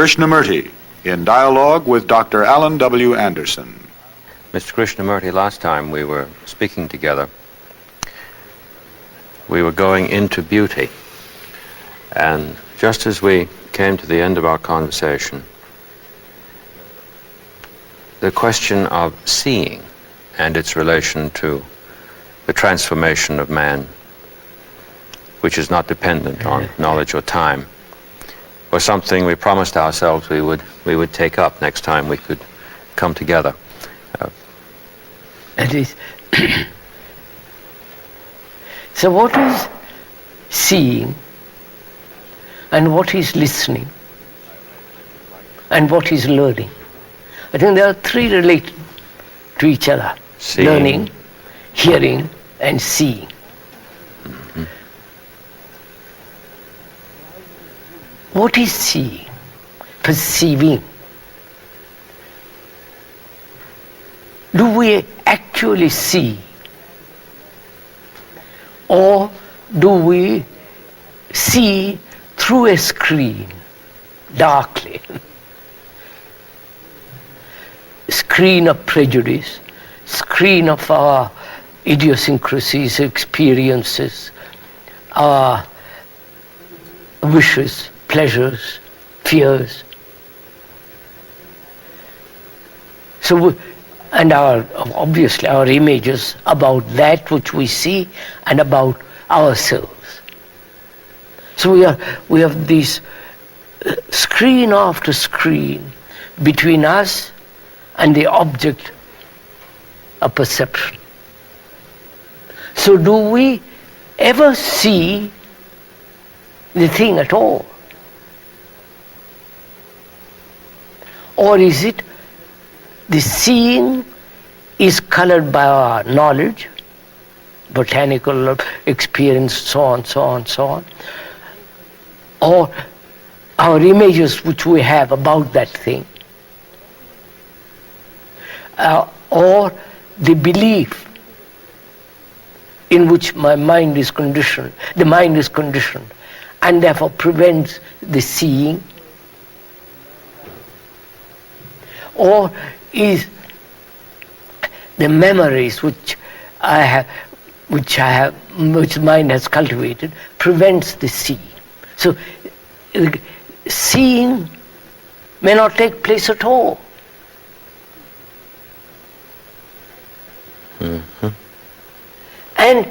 Krishnamurti, in dialogue with Dr. Allan W. Anderson. Mr. Krishnamurti, last time we were speaking together, we were going into beauty. And just as we came to the end of our conversation, the question of seeing and its relation to the transformation of man, which is not dependent on knowledge or time, was something we promised ourselves we would take up next time we could come together. That is, so what is seeing, and what is listening, and what is learning? I think there are three related to each other: seeing, learning, hearing, and seeing. Mm-hmm. What is seeing? Perceiving. Do we actually see? Or do we see through a screen, darkly? Screen of prejudice, screen of our idiosyncrasies, experiences, our wishes, pleasures, fears. So, and obviously our images about that which we see and about ourselves. So we have this screen after screen between us and the object of perception. So do we ever see the thing at all? Or is it the seeing is colored by our knowledge, botanical experience, so on, so on, so on, or our images which we have about that thing, or the belief in which my mind is conditioned, the mind is conditioned, and therefore prevents the seeing? Or is the memories which mind has cultivated prevents the seeing? So seeing may not take place at all. Mm-hmm. And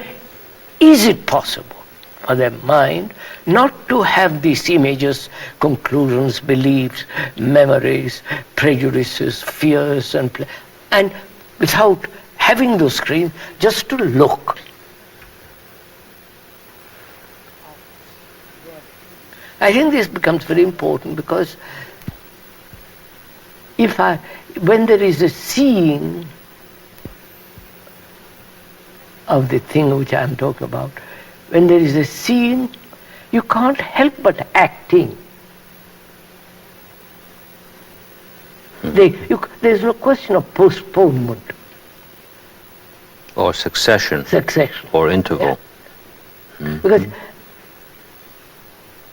is it possible for the mind not to have these images, conclusions, beliefs, memories, prejudices, fears, and without having those screens, just to look? I think this becomes very important, because when there is a seeing of the thing which I am talking about, when there is a seeing, you can't help but acting. There's no question of postponement. Or succession. Or interval. Yeah. Mm-hmm. Because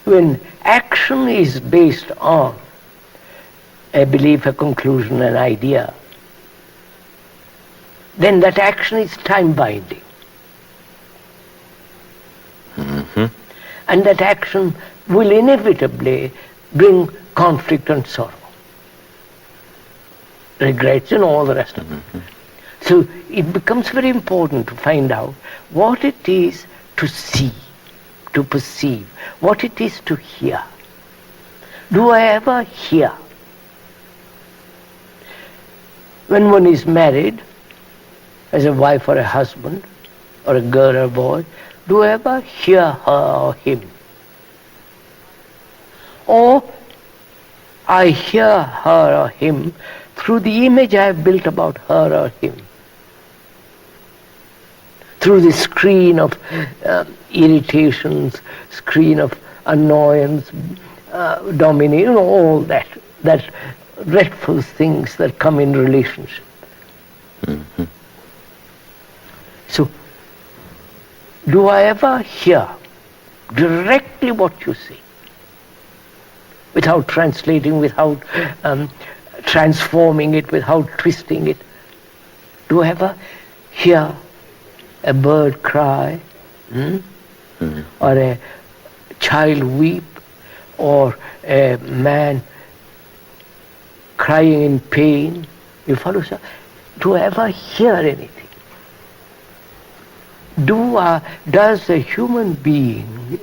when action is based on a belief, a conclusion, an idea, then that action is time-binding. Mm-hmm. And that action will inevitably bring conflict and sorrow, regrets and all the rest of it. Mm-hmm. So it becomes very important to find out what it is to see, to perceive, what it is to hear. Do I ever hear? When one is married, as a wife or a husband, or a girl or a boy, do I ever hear her or him? Or I hear her or him through the image I have built about her or him, through the screen of irritations, screen of annoyance, domination, all that dreadful things that come in relationship. Mm-hmm. So, do I ever hear directly what you say? without translating, without transforming it, without twisting it. Do you ever hear a bird cry? Or a child weep? Or a man crying in pain? You follow, sir? Do you ever hear anything? Does a human being,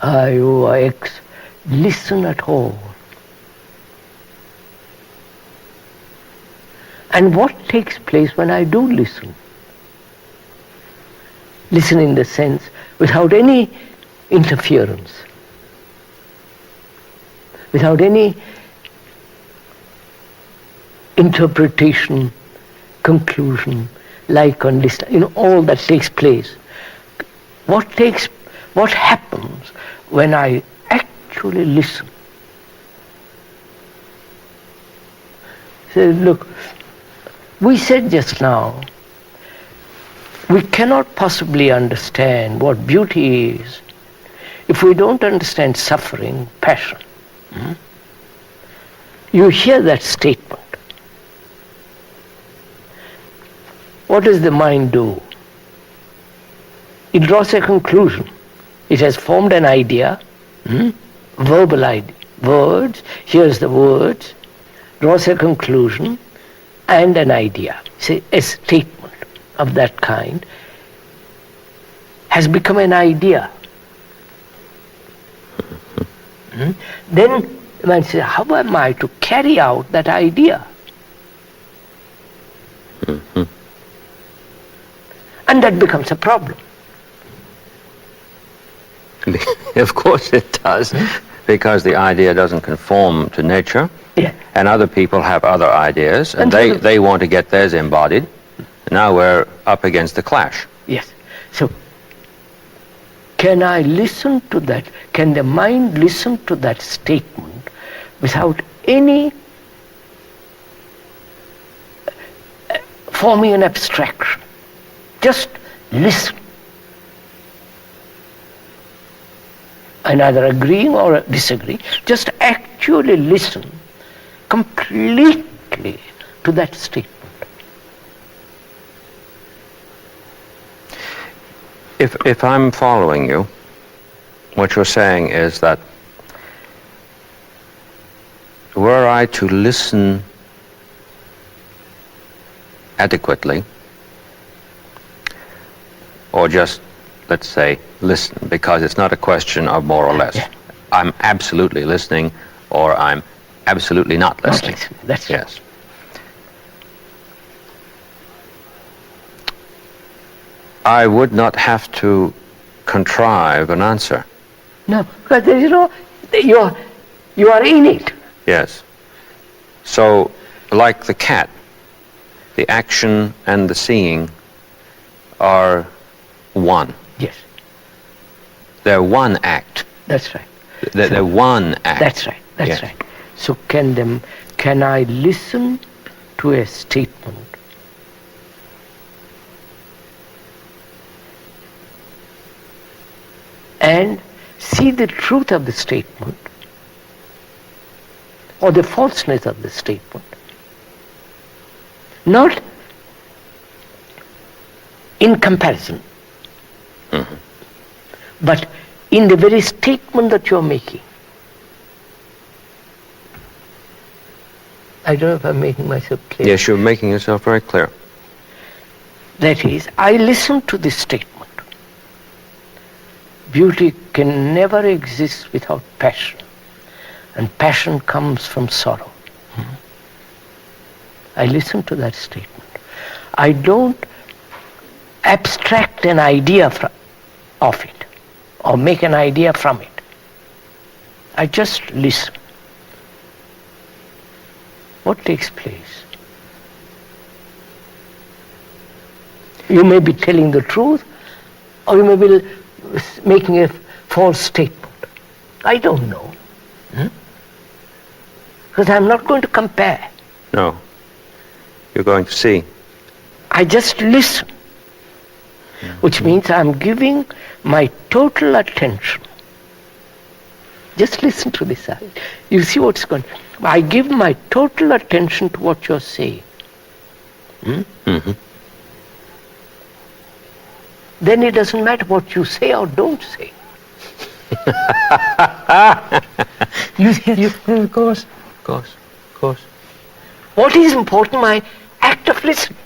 I or X, listen at all? And what takes place when I do listen? Listen in the sense without any interference, without any interpretation, conclusion, like on listen, all that takes place. What happens when I actually listen? So look, we said just now, we cannot possibly understand what beauty is if we don't understand suffering, passion. You hear that statement. What does the mind do? It draws a conclusion. It has formed an idea, verbal idea, words, hears the words, draws a conclusion and an idea. Say, a statement of that kind has become an idea. Then man says, how am I to carry out that idea? And that becomes a problem. Of course it does, because the idea doesn't conform to nature, and other people have other ideas, and they want to get theirs embodied. Now we're up against the clash. Yes. So, can I listen to that? Can the mind listen to that statement without any forming an abstraction? Just listen. And either agreeing or disagree, just actually listen completely to that statement. If I'm following you, what you're saying is that were I to listen adequately, or just, let's say, listen, because it's not a question of more or less. Yeah. I'm absolutely listening, or I'm absolutely not listening. That's yes. I would not have to contrive an answer. No, because there is you are in it. Yes. So, like the cat, the action and the seeing are one. Yes. They're one act. That's right. They're one act. That's right. That's yes. right. So can I listen to a statement and see the truth of the statement or the falseness of the statement? Not in comparison, but in the very statement that you're making. I don't know if I'm making myself clear. Yes, you're making yourself very clear. That is, I listen to this statement. Beauty can never exist without passion, and passion comes from sorrow. I listen to that statement. I don't abstract an idea of it or make an idea from it. I just listen. What takes place? You may be telling the truth, or you may be making a false statement. I don't know. Because I'm not going to compare. No. You're going to see. I just listen. Which means I'm giving my total attention Just listen to this. You see what's going on. I give my total attention to what you're saying. Mm-hmm. Then it doesn't matter what you say or don't say. Of course. What is important? My act of listening.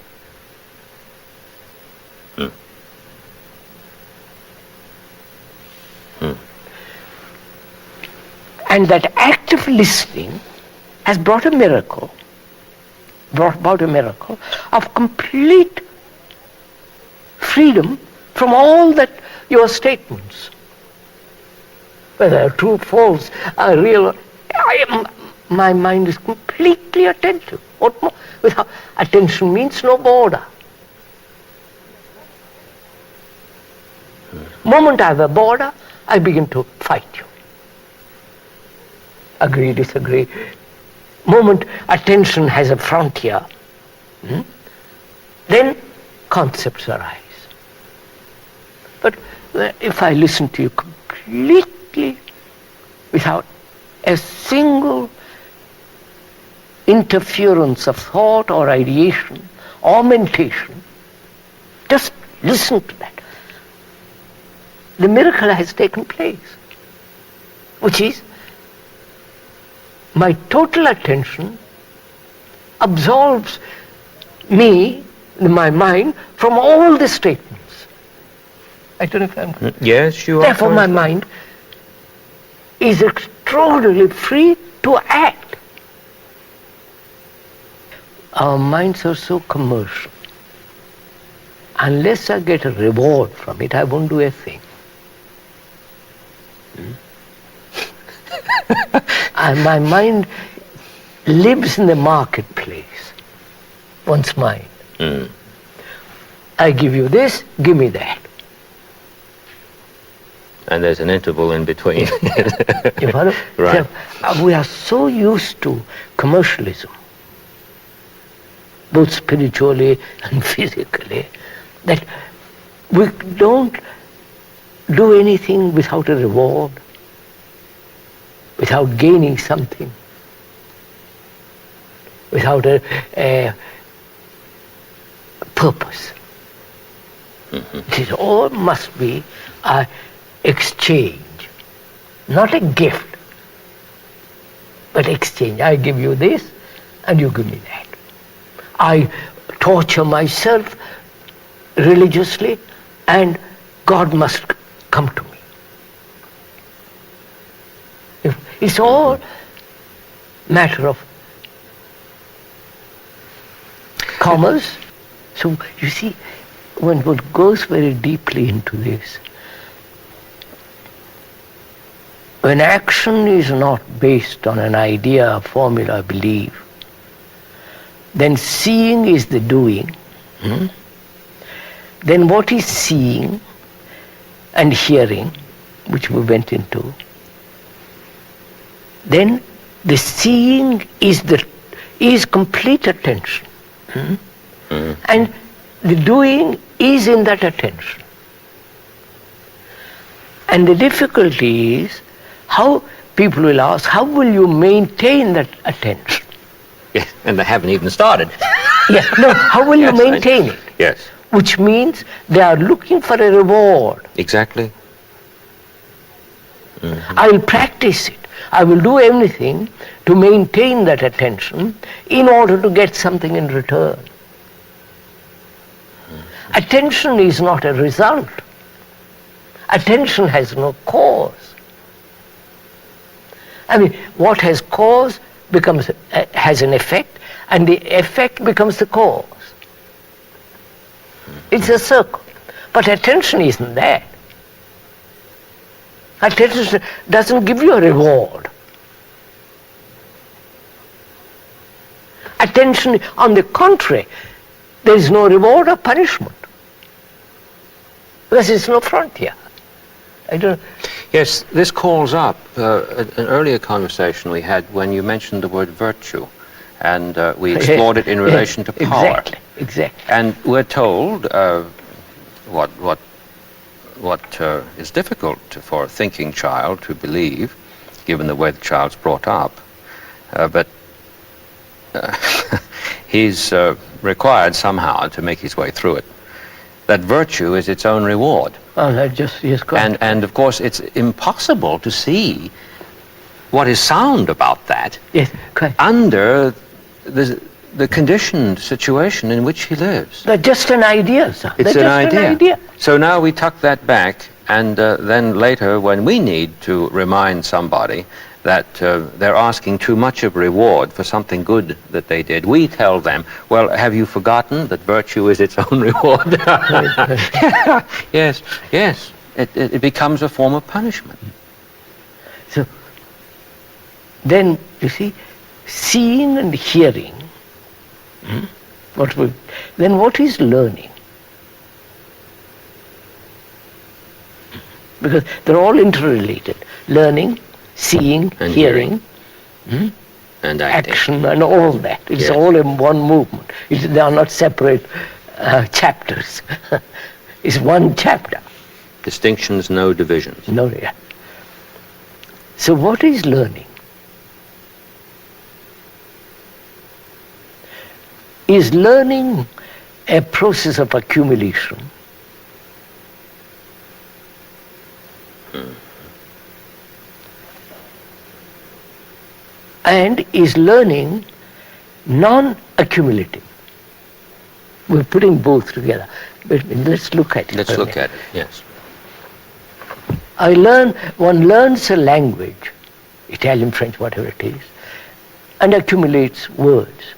And that act of listening has brought about a miracle of complete freedom from all that your statements, whether true, false, real. My mind is completely attentive. What more? Without attention means no border. Moment I have a border, I begin to fight you. Agree, disagree. Moment attention has a frontier, then concepts arise. But if I listen to you completely without a single interference of thought or ideation or mentation, just listen to that, the miracle has taken place, which is my total attention absolves me, my mind, from all the statements. I don't know if I'm clear. Yes, you are. Therefore, my mind is extraordinarily free to act. Our minds are so commercial. Unless I get a reward from it, I won't do a thing. And my mind lives in the marketplace, one's mind. I give you this, give me that. And there's an interval in between. You follow? Right. So, we are so used to commercialism, both spiritually and physically, that we don't do anything without a reward, without gaining something, without a purpose. It is all must be an exchange, not a gift, but exchange. I give you this and you give me that. I torture myself religiously and God must come to me. It's all matter of commerce. So you see, when one goes very deeply into this, when action is not based on an idea, a formula, a belief, then seeing is the doing. Then what is seeing and hearing, which we went into, then the seeing is complete attention. And the doing is in that attention. And the difficulty is how people will ask, how will you maintain that attention? Yes, and they haven't even started. How will you maintain it? Yes. Which means they are looking for a reward. Exactly. I will practice it. I will do everything to maintain that attention in order to get something in return. Attention is not a result. Attention has no cause. I mean, what has cause has an effect, and the effect becomes the cause. It's a circle. But attention isn't that. Attention doesn't give you a reward. Attention, on the contrary, there is no reward or punishment. Because it's no frontier. Yes, this calls up an earlier conversation we had when you mentioned the word virtue, and we explored it in relation to power. Exactly. And we're told what is difficult for a thinking child to believe given the way the child's brought up. But he's required somehow to make his way through it. That virtue is its own reward. Oh, that just is correct. And of course, it's impossible to see what is sound about that Yes, correct. under the conditioned situation in which he lives. They're just an idea, sir. It's They're an just idea. So now we tuck that back, and then later, when we need to remind somebody that they're asking too much of reward for something good that they did, we tell them, well, have you forgotten that virtue is its own reward? Yes, yes. It becomes a form of punishment. So then, you see, seeing and hearing, then what is learning? Because they're all interrelated. Learning, seeing, And hearing, And acting. action, and all that. It's Yes. all in one movement. They are not separate chapters. It's one chapter. Distinctions, no divisions. No, yeah. So what is learning? Is learning a process of accumulation? And is learning non-accumulative? We're putting both together. But let's look at it. Let's look at it, yes. One learns a language, Italian, French, whatever it is, and accumulates words.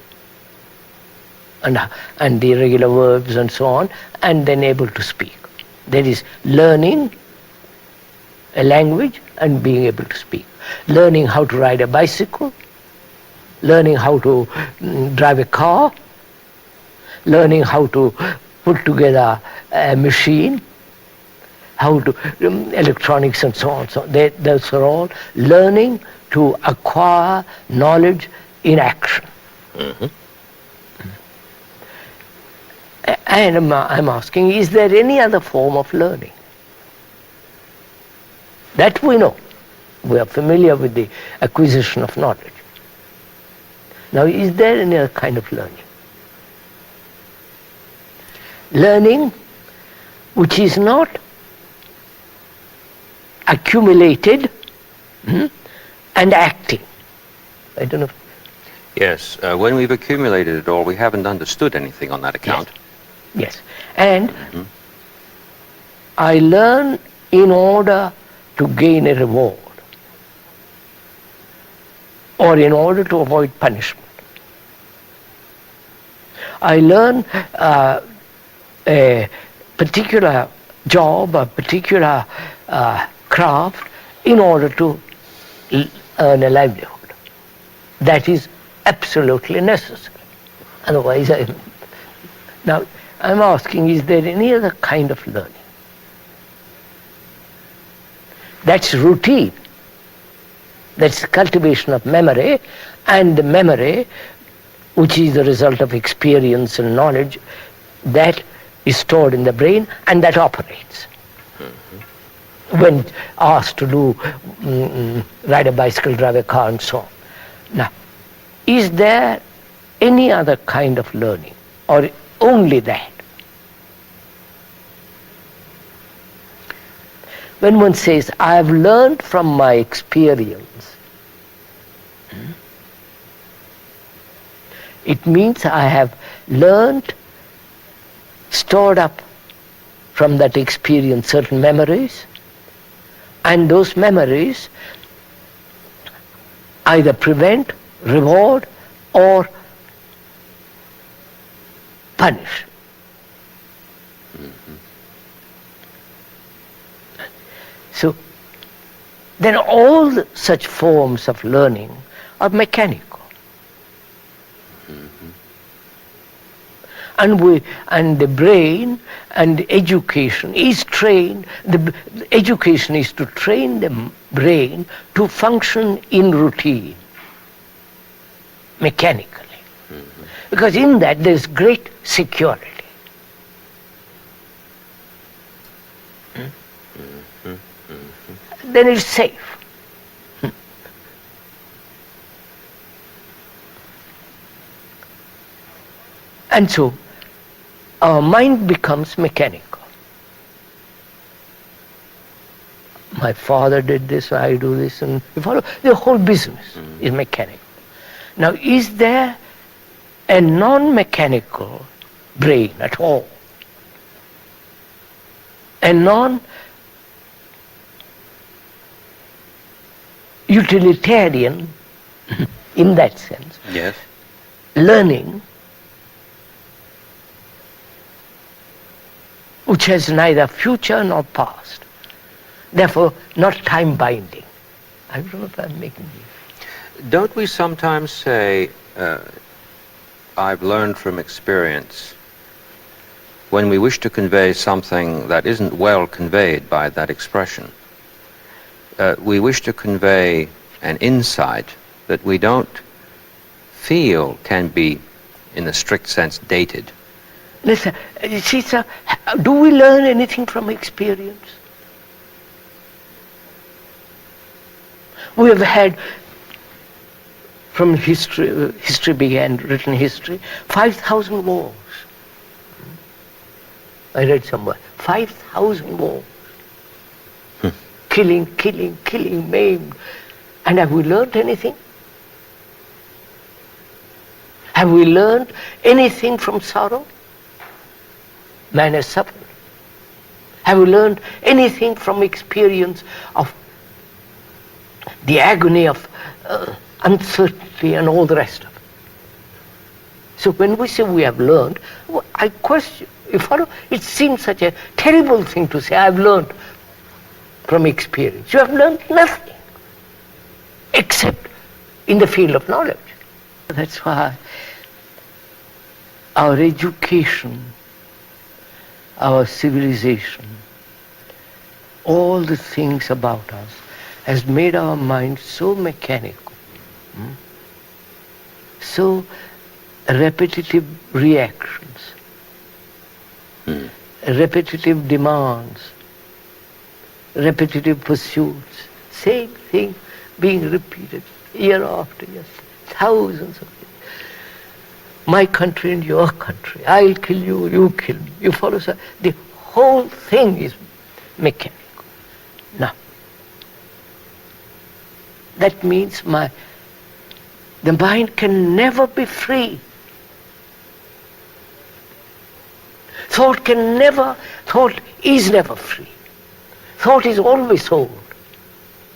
And the irregular verbs and so on, and then able to speak. That is learning a language and being able to speak. Learning how to ride a bicycle, learning how to drive a car, learning how to put together a machine, how to electronics and so on. So those are all learning to acquire knowledge in action. Mm-hmm. And I'm asking, is there any other form of learning? That we know. We are familiar with the acquisition of knowledge. Now, is there any other kind of learning? Learning which is not accumulated and acting. I don't know. Yes, when we've accumulated it all, we haven't understood anything on that account. Yes. And I learn in order to gain a reward or in order to avoid punishment. I learn a particular job, a particular craft in order to earn a livelihood. That is absolutely necessary. Otherwise, now I'm asking, is there any other kind of learning? That's routine. That's cultivation of memory, and the memory, which is the result of experience and knowledge, that is stored in the brain and that operates. When asked to do, ride a bicycle, drive a car, and so on. Now, is there any other kind of learning, or only that? When one says, I have learned from my experience, it means I have learned, stored up from that experience certain memories, and those memories either prevent, reward, or punish. So then all such forms of learning are mechanical. And the brain and education is trained, the education is to train the brain to function in routine, mechanically. Because in that there is great security. Then it's safe. And so our mind becomes mechanical. My father did this, I do this, and you follow? The whole business is mechanical. Now, is there a non-mechanical brain at all? A non-utilitarian, in that sense, Yes. learning, which has neither future nor past, therefore not time binding. I don't know if I'm making this. Don't we sometimes say, I've learned from experience, when we wish to convey something that isn't well conveyed by that expression? We wish to convey an insight that we don't feel can be, in a strict sense, dated. Listen, you see, sir, do we learn anything from experience? We have had, from history began, written history, 5,000 wars. I read somewhere, 5,000 wars. Killing, maimed. And have we learned anything? Have we learned anything from sorrow? Man has suffered. Have we learned anything from experience of the agony of uncertainty and all the rest of it? So when we say we have learned, I question, you follow? It seems such a terrible thing to say, I've learned from experience. You have learned nothing except in the field of knowledge. That's why our education, our civilization, all the things about us has made our mind so mechanical, so repetitive reactions, repetitive demands, repetitive pursuits, same thing being repeated year after year, thousands of years. My country and your country, I'll kill you, you kill me. You follow, sir? The whole thing is mechanical. Now, that means the mind can never be free. Thought is never free. Thought is always old.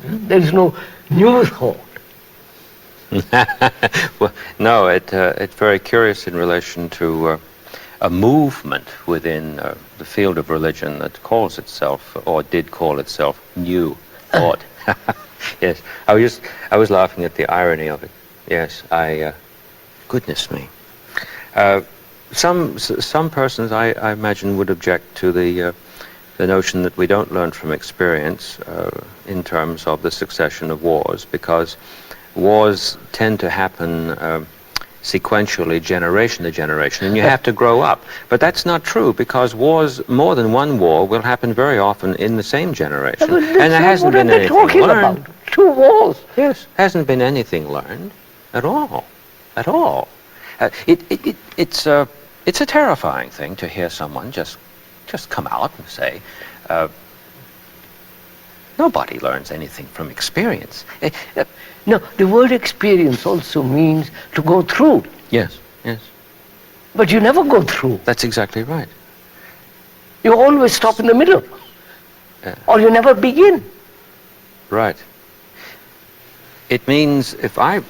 There is no new thought. Well, no, it's very curious in relation to a movement within the field of religion that calls itself, or did call itself, New Thought. Yes, I was laughing at the irony of it. Yes, goodness me. Some persons, I imagine, would object to the notion that we don't learn from experience in terms of the succession of wars, because wars tend to happen sequentially, generation to generation, and you have to grow up. But that's not true, because wars, more than one war, will happen very often in the same generation. And there hasn't been anything learned. About? 2 wars. Yes, hasn't been anything learned at all. At all. It's a terrifying thing to hear someone just come out and say, nobody learns anything from experience. No, the word experience also means to go through. Yes, yes. But you never go through. That's exactly right. You always stop in the middle. Or you never begin. Right. It means, if I'm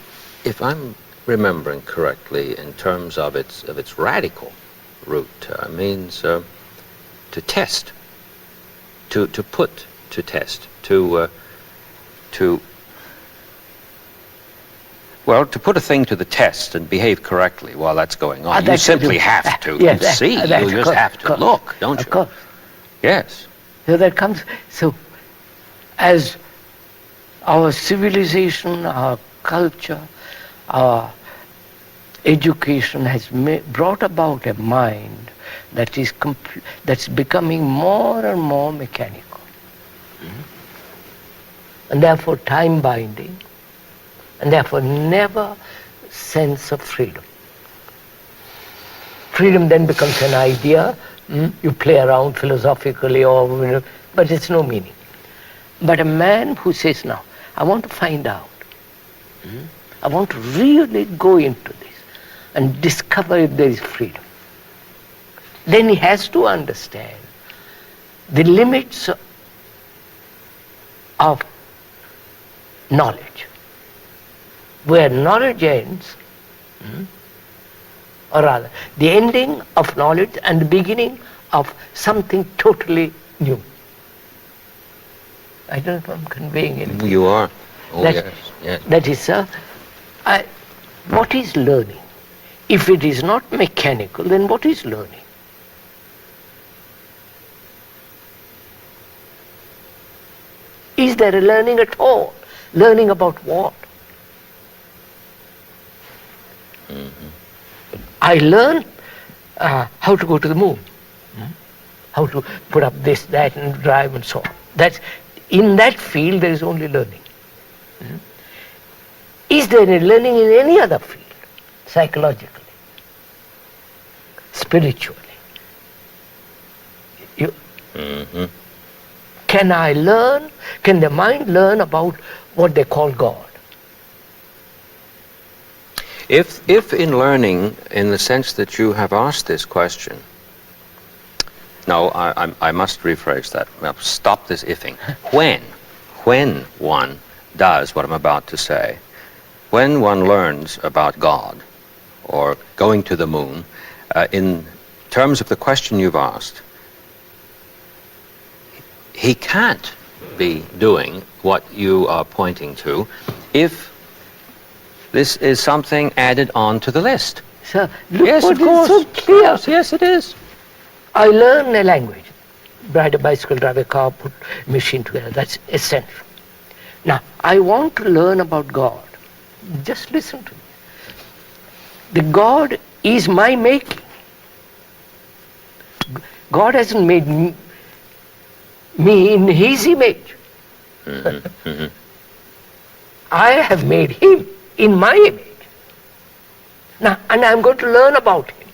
remembering correctly, in terms of its radical root, means to test, to put to test, to put a thing to the test and behave correctly while that's going on. You simply have to see. You just have to look, don't you? Of course. Yes. So that comes. So, as our civilization, our culture, our education has brought about a mind that's becoming more and more mechanical, and therefore time binding, and therefore never sense of freedom. Freedom then becomes an idea. You play around philosophically, but it's no meaning. But a man who says, now, I want to find out. I want to really go into this and discover if there is freedom. Then he has to understand the limits of knowledge. Where knowledge ends, or rather, the ending of knowledge and the beginning of something totally new. I don't know if I'm conveying anything. You are. Oh, that, yes. That is, what is learning? If it is not mechanical, then what is learning? Is there a learning at all? Learning about what? I learn how to go to the moon, how to put up this, that, and drive and so on. In that field there is only learning. Is there any learning in any other field? Psychologically, spiritually? Can I learn? Can the mind learn about what they call God? If in learning, in the sense that you have asked this question, no, I must rephrase that. Well, stop this ifing. When one does what I'm about to say, when one learns about God or going to the moon, in terms of the question you've asked, he can't be doing what you are pointing to if this is something added on to the list. Sir, look, yes, what of course. is so clear. Yes, it is. I learn a language. Ride a bicycle, drive a car, put a machine together. That's essential. Now, I want to learn about God. Just listen to me. The God is my making. God hasn't made me in his image. I have made him in my image. Now, and I'm going to learn about him.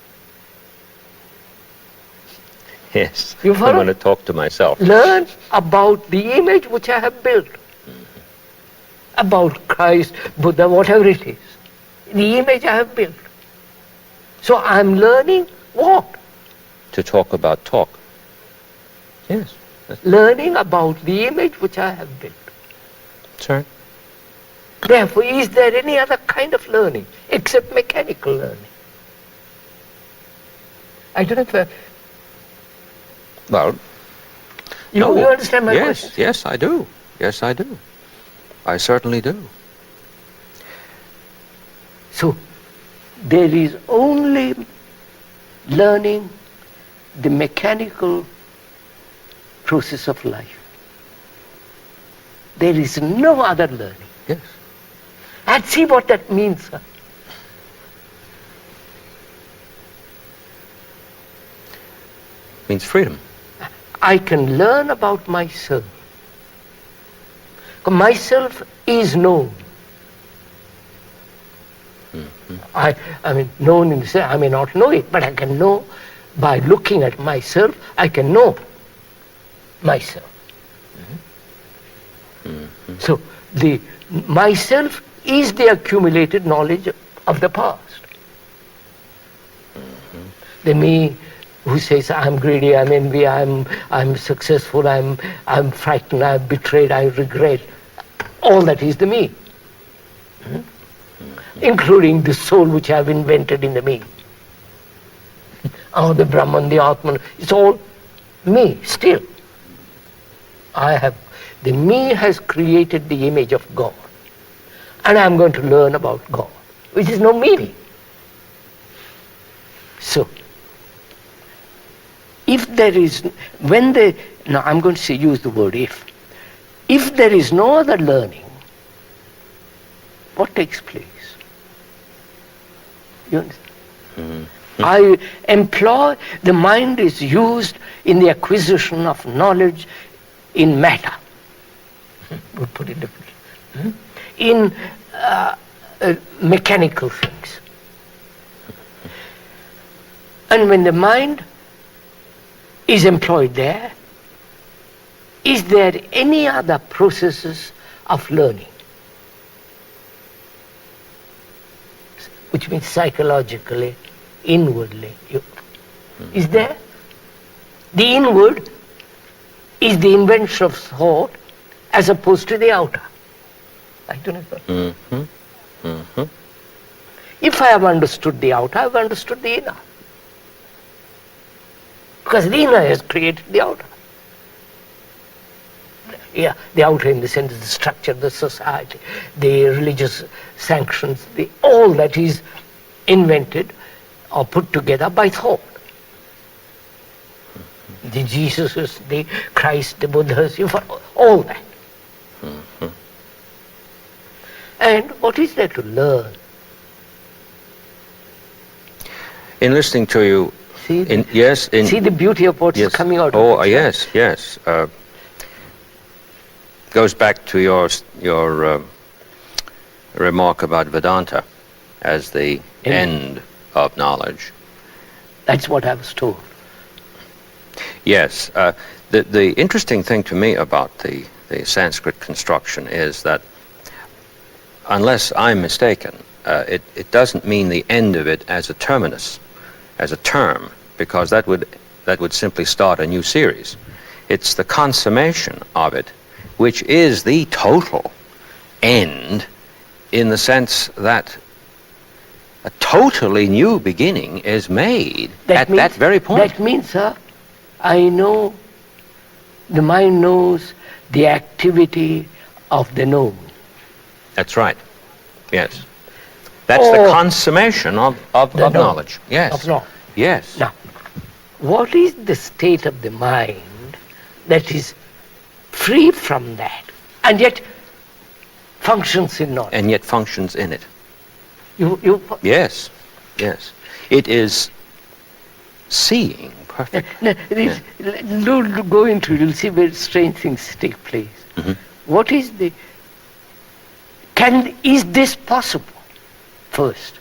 Yes, You I'm follow? going to talk to myself. Learn about the image which I have built. About Christ, Buddha, whatever it is. The image I have built. So I'm learning what? To talk about talk. Yes. Learning about the image which I have built. Sir? Therefore, is there any other kind of learning except mechanical learning? I don't know if Well, you understand my question? Yes, I do. Yes, I do. I certainly do. So, there is only learning the mechanical process of life. There is no other learning. Yes. And see what that means, sir. Means freedom. I can learn about myself. Myself is known. I mean, known in the sense, I may not know it, but I can know by looking at myself, I can know myself. So, the myself is the accumulated knowledge of the past. The me who says, I'm greedy, I'm envy, I'm successful, I'm frightened, I'm betrayed, I regret. All that is the me. Including the soul which I have invented in the me. Oh, the Brahman, the Atman, it's all me still. The me has created the image of God. And I'm going to learn about God, which is no meaning. So, if there is, now I'm going to use the word if there is no other learning, what takes place? You understand? I employ, the mind is used in the acquisition of knowledge in matter. We'll put it differently. In mechanical things. And when the mind is employed there, is there any other processes of learning? Which means psychologically, inwardly. Is there? The inward is the invention of thought as opposed to the outer. I don't know. If I have understood the outer, I have understood the inner. Because the inner has created the outer. Yeah, the outer in the sense of the structure, the society, the religious sanctions, all that is invented or put together by thought. The Jesuses, the Christ, the Buddhas, all that. And what is there to learn? In listening to you, see the beauty of what's coming out of it. Yes. Goes back to your remark about Vedanta as the end of knowledge. That's what I was told. Yes. The interesting thing to me about the Sanskrit construction is that, unless I'm mistaken, it doesn't mean the end of it as a terminus, as a term, because that would simply start a new series. It's the consummation of it, which is the total end, in the sense that a totally new beginning is made that very point. That means, sir, I know, the mind knows the activity of the known. That's right. Yes. That's the consummation of knowledge. Yes. Of knowledge. Yes. Now, what is the state of the mind that is free from that and yet functions in knowledge? And yet functions in it. Yes. It is seeing perfectly. Don't go into it, you'll see very strange things take place. What is is this possible first?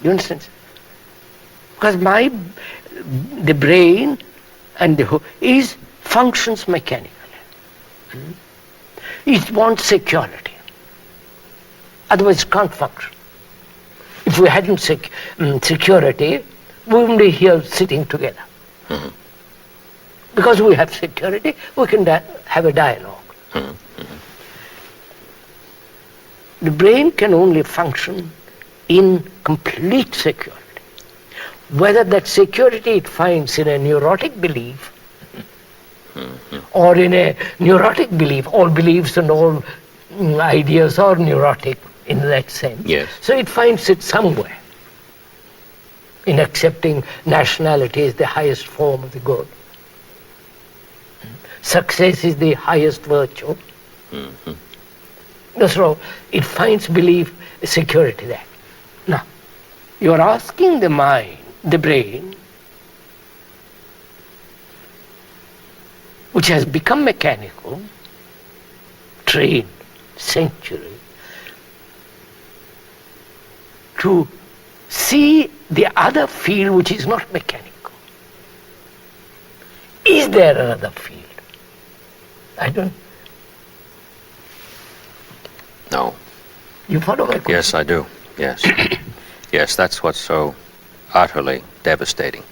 You understand? Because the brain and functions mechanically. It wants security. Otherwise it can't function. If we hadn't security, we wouldn't be here sitting together. Because we have security, we can have a dialogue. The brain can only function in complete security. Whether that security it finds in a neurotic belief or in a neurotic belief, all beliefs and all ideas are neurotic in that sense. Yes. So it finds it somewhere in accepting nationality is the highest form of the good. Success is the highest virtue. So it finds belief, security there. Now, you are asking the mind, the brain, which has become mechanical, trained, century, to see the other field which is not mechanical. Is there another field? I don't. No. You follow my question? Yes, I do. Yes. Yes, that's what's so utterly devastating.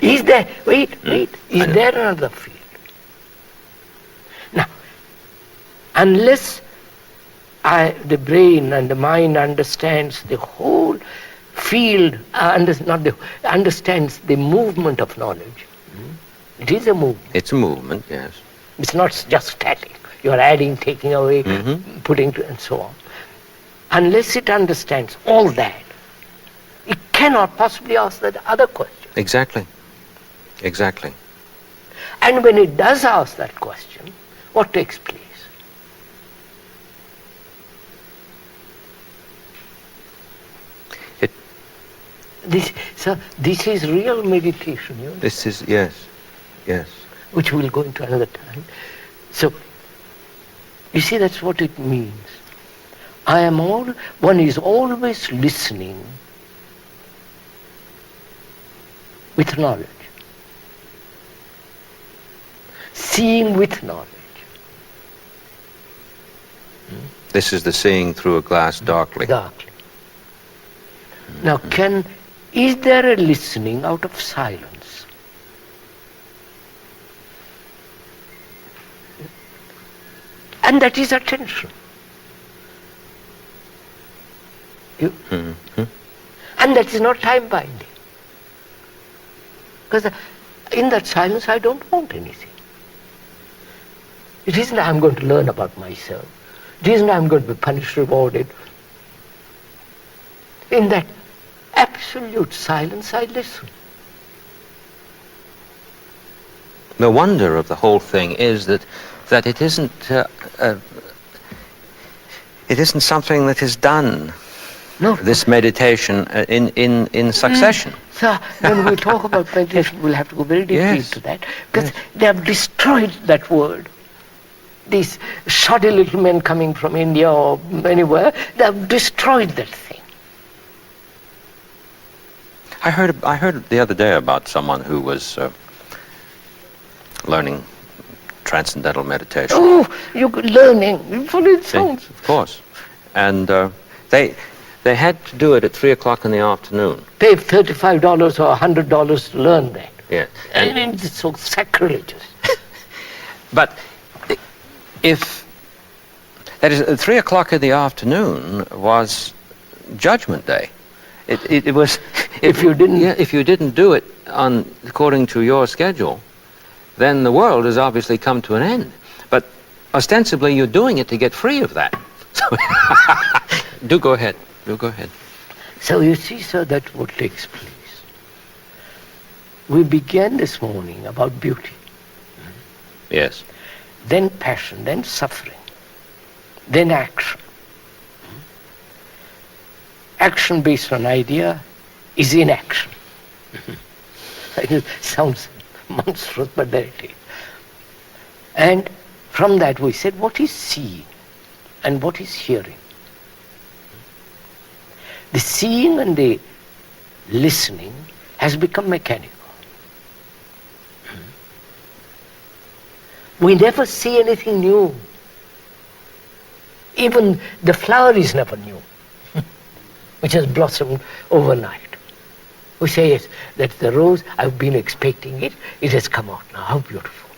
Is there, is there another field? Now, unless the brain and the mind understands the whole field, understands the movement of knowledge. It is a movement. It's a movement, yes. It's not just static. You are adding, taking away, putting, and so on. Unless it understands all that, it cannot possibly ask that other question. Exactly. And when it does ask that question, what takes place? This is real meditation. You know? This is, yes. Which we'll go into another time. So, you see, that's what it means. One is always listening with knowledge. Seeing with knowledge. This is the seeing through a glass darkly. Darkly. Now is there a listening out of silence? And that is attention. And that is not time binding. Because in that silence I don't want anything. It isn't I'm going to learn about myself. It isn't I'm going to be punished, rewarded. In that absolute silence I listen. The wonder of the whole thing is that it isn't something that is done. No. This meditation in succession. So when we talk about meditation, we'll have to go very deeply Yes. into that, because they have destroyed that word. These shoddy little men coming from India or anywhere, they have destroyed that thing. I heard the other day about someone who was learning transcendental meditation. Oh, you're learning. Well, it sounds. Of course. And they had to do it at 3 o'clock in the afternoon. Pay $35 or $100 to learn that. Yeah. And it's so sacrilegious. But if that is 3 o'clock in the afternoon was Judgment Day. It was If you didn't. Yeah, if you didn't do it according to your schedule, then the world has obviously come to an end. But ostensibly you're doing it to get free of that. So do go ahead. So you see, sir, that's what takes place. We began this morning about beauty. Yes. Then passion, then suffering, then action. Action based on idea is inaction. It sounds monstrous, but there it is. And from that we said, what is seeing and what is hearing? The seeing and the listening has become mechanical. We never see anything new. Even the flower is never new, which has blossomed overnight. We say, yes, that's the rose, I've been expecting it, it has come out now, how beautiful.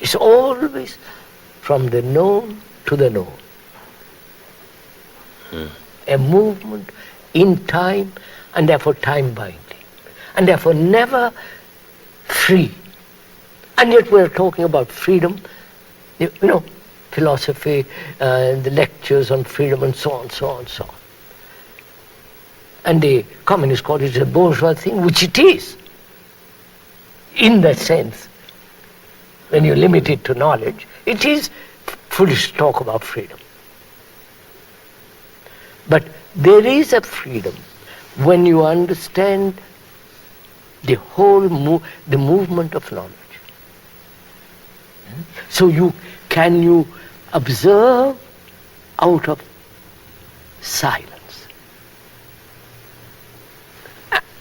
It's always from the known to the known. A movement in time, and therefore time binding, and therefore never free. And yet we're talking about freedom, you know, philosophy, the lectures on freedom and so on, so on, so on. And the communists call it a bourgeois thing, which it is. In that sense, when you limit it to knowledge, it is foolish to talk about freedom. But there is a freedom when you understand the whole the movement of knowledge. So you observe out of silence,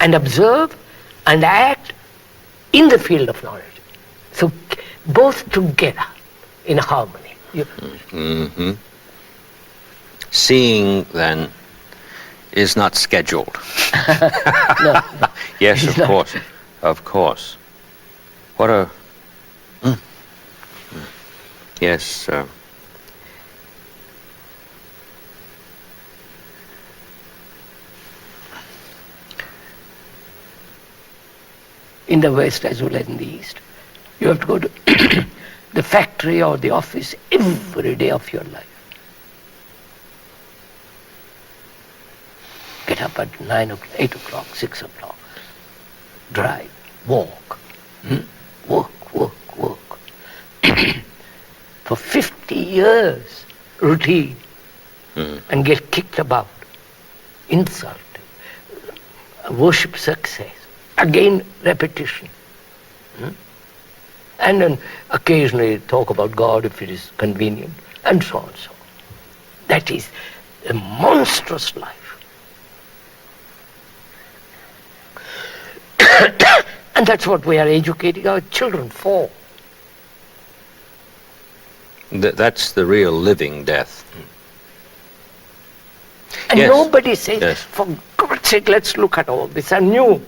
and observe and act in the field of knowledge. So both together in harmony. Seeing, then, is not scheduled. No. Yes, of course. What a... Yes. In the West as well as in the East, you have to go to the factory or the office every day of your life. Get up at 9 o'clock, 8 o'clock, 6 o'clock. Drive, walk, work. For 50 years, routine, and get kicked about, insulted, worship success, again repetition. And then occasionally talk about God if it is convenient, and so on, so on. That is a monstrous life. And that's what we are educating our children for. That's the real living death. And Yes. nobody says, Yes. for God's sake, let's look at all this anew.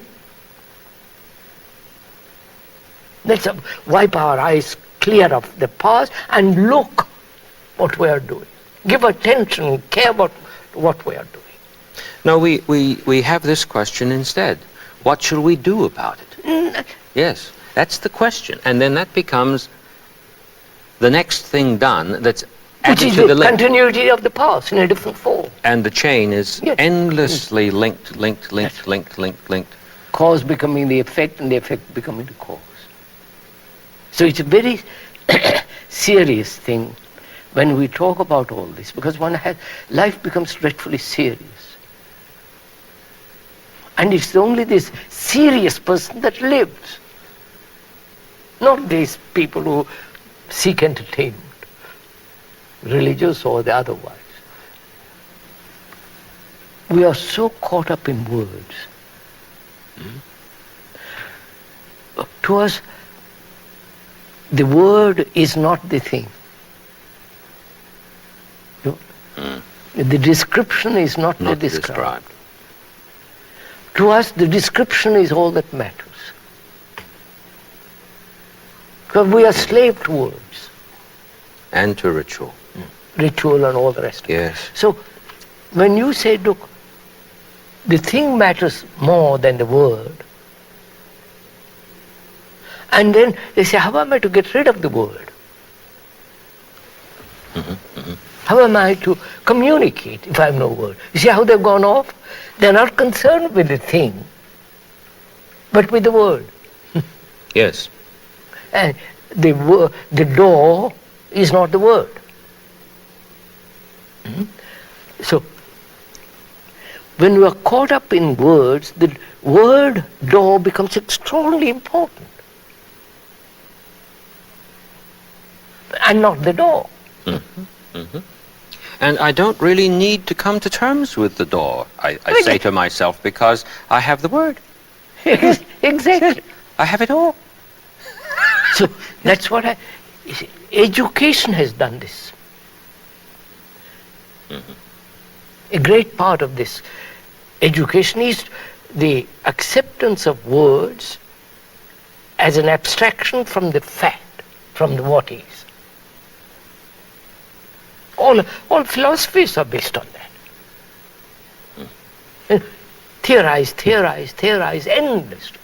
Let's wipe our eyes clear of the past and look what we are doing. Give attention, care about what we are doing. No, we have this question instead. What shall we do about it? Yes, that's the question. And then that becomes the next thing done that's Which added is to the the link. continuity of the past in a different form. And the chain is Yes. endlessly linked. Yes. linked. Cause becoming the effect and the effect becoming the cause. So it's a very serious thing when we talk about all this, because life becomes dreadfully serious. And it's only this serious person that lives, not these people who seek entertainment, religious or the otherwise. We are so caught up in words. To us, the word is not the thing. The description is not the Not described. described. To us, the description is all that matters. Because we are slave to words, And to ritual. ritual and all the rest of it. Yes. So when you say, look, the thing matters more than the word, and then they say, how am I to get rid of the word? How am I to communicate if I have no word? You see how they've gone off? They're not concerned with the thing, but with the word. Yes. And the door is not the word. So, when we are caught up in words, the word door becomes extraordinarily important. And not the door. And I don't really need to come to terms with the door, I say to myself, because I have the word. Exactly. I have it all. So that's what education has done this. A great part of this education is the acceptance of words as an abstraction from the fact, from the what is. All philosophies are based on that. Theorize endlessly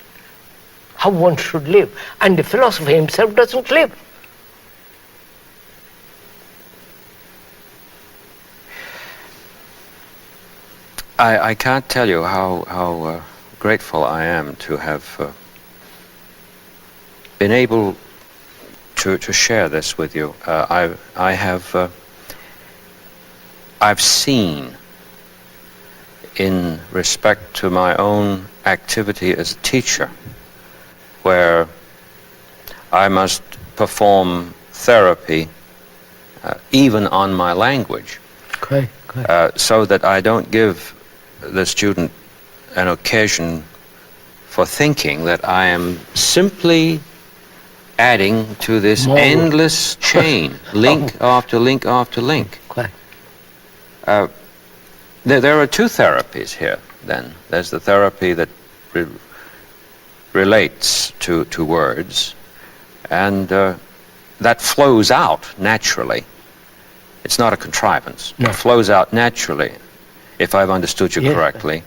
how one should live. And the philosopher himself doesn't live. I can't tell you how grateful I am to have been able to share this with you. I've seen, in respect to my own activity as a teacher, where I must perform therapy even on my language, so that I don't give the student an occasion for thinking that I am simply adding to this endless chain, link after link after link. There are two therapies here, then. There's the therapy that relates to words, and that flows out naturally. It's not a contrivance. No. It flows out naturally, if I've understood you correctly,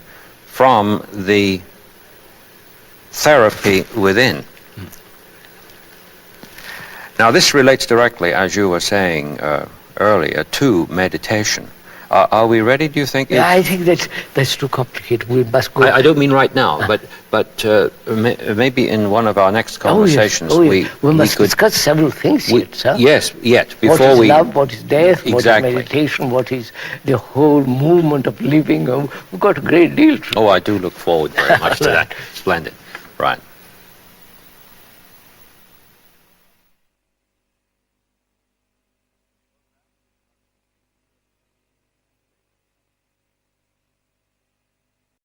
from the therapy within. Now, this relates directly, as you were saying earlier, to meditation. Are we ready, do you think? Yeah, I think that's too complicated. We must go. I don't mean right now, but maybe in one of our next conversations we must discuss several things yet, sir. Yes, before what is love, what is death, Exactly. what is meditation, what is the whole movement of living. We've got a great deal to Oh, I do look forward very much to that. Splendid. Right.